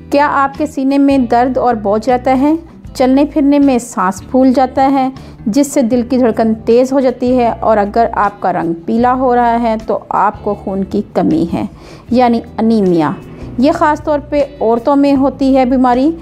क्या आपके सीने में दर्द और बोझ रहता है? चलने फिरने में सांस फूल जाता है जिससे दिल की धड़कन तेज़ हो जाती है, और अगर आपका रंग पीला हो रहा है तो आपको खून की कमी है यानी अनीमिया। ये ख़ास तौर पे औरतों में होती है बीमारी।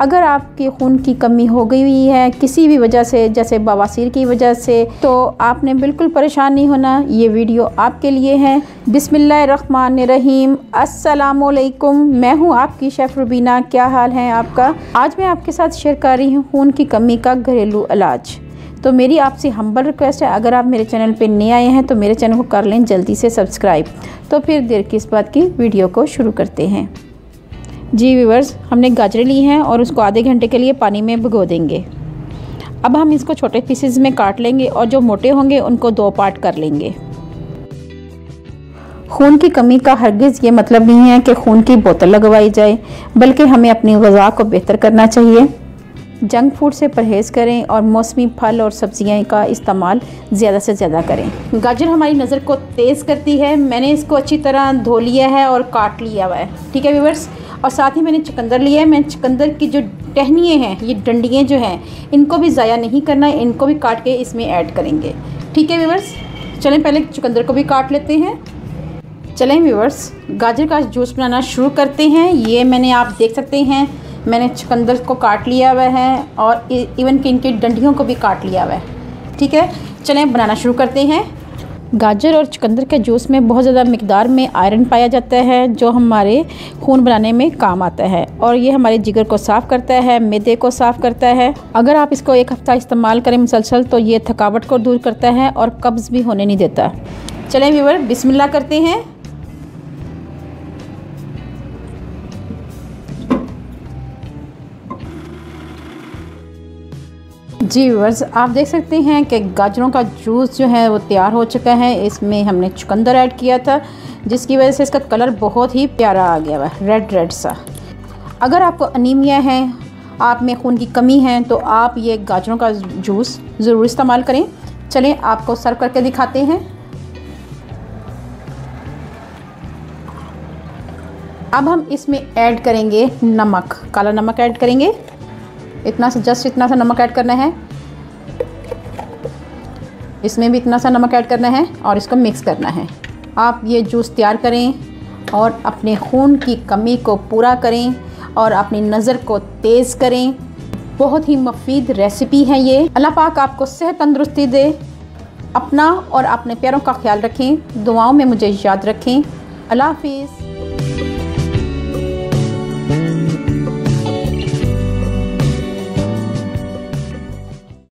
अगर आपकी खून की कमी हो गई हुई है किसी भी वजह से, जैसे बवासीर की वजह से, तो आपने बिल्कुल परेशान नहीं होना। ये वीडियो आपके लिए है। बिस्मिल्लाहिर्रहमानिर्रहीम। अस्सलामुअलैकुम। मैं हूँ आपकी शेफ़ रुबीना। क्या हाल है आपका? आज मैं आपके साथ शेयर कर रही हूँ खून की कमी का घरेलू इलाज। तो मेरी आपसे हम्बल रिक्वेस्ट है, अगर आप मेरे चैनल पर नए आए हैं तो मेरे चैनल को कर लें जल्दी से सब्सक्राइब। तो फिर देर किस बात की, वीडियो को शुरू करते हैं। जी व्यूअर्स, हमने गाजरें ली हैं और उसको आधे घंटे के लिए पानी में भिगो देंगे। अब हम इसको छोटे पीसेस में काट लेंगे और जो मोटे होंगे उनको 2 पार्ट कर लेंगे। खून की कमी का हरगिज़ ये मतलब नहीं है कि खून की बोतल लगवाई जाए, बल्कि हमें अपनी ग़िज़ा को बेहतर करना चाहिए। जंक फूड से परहेज़ करें और मौसमी फल और सब्जियां का इस्तेमाल ज़्यादा से ज़्यादा करें। गाजर हमारी नज़र को तेज़ करती है। मैंने इसको अच्छी तरह धो लिया है और काट लिया हुआ है, ठीक है व्यूअर्स। और साथ ही मैंने चुकंदर लिया है। मैं चुकंदर की जो टहनियाँ हैं, ये डंडियाँ जो हैं, इनको भी ज़ाया नहीं करना है, इनको भी काट के इसमें ऐड करेंगे, ठीक है व्यूअर्स। चलें पहले चुकंदर को भी काट लेते हैं। चलें व्यूअर्स, गाजर का जूस बनाना शुरू करते हैं। ये मैंने, आप देख सकते हैं, मैंने चुकंदर को काट लिया हुआ है और इवन कि इनकी डंडियों को भी काट लिया हुआ है, ठीक है। चलें बनाना शुरू करते हैं। गाजर और चुकंदर के जूस में बहुत ज़्यादा मिकदार में आयरन पाया जाता है जो हमारे खून बनाने में काम आता है, और ये हमारे जिगर को साफ़ करता है, मैदे को साफ़ करता है। अगर आप इसको 1 हफ़्ता इस्तेमाल करें मुसलसल तो ये थकावट को दूर करता है और कब्ज़ भी होने नहीं देता। चलें व्यूअर, बिस्मिल्लाह करते हैं। जी व्यूअर्स, आप देख सकते हैं कि गाजरों का जूस जो है वो तैयार हो चुका है। इसमें हमने चुकंदर ऐड किया था जिसकी वजह से इसका कलर बहुत ही प्यारा आ गया हुआ है, रेड रेड सा। अगर आपको अनीमिया है, आप में खून की कमी है, तो आप ये गाजरों का जूस ज़रूर इस्तेमाल करें। चलें आपको सर्व करके दिखाते हैं। अब हम इसमें ऐड करेंगे नमक, काला नमक ऐड करेंगे। इतना सा, जस्ट इतना सा नमक ऐड करना है। इसमें भी इतना सा नमक ऐड करना है और इसको मिक्स करना है। आप ये जूस तैयार करें और अपने खून की कमी को पूरा करें और अपनी नज़र को तेज़ करें। बहुत ही मुफीद रेसिपी है ये। अल्लाह पाक आपको सेहत तंदुरुस्ती दे। अपना और अपने प्यारों का ख्याल रखें। दुआओं में मुझे याद रखें। अल्लाह हाफिज़।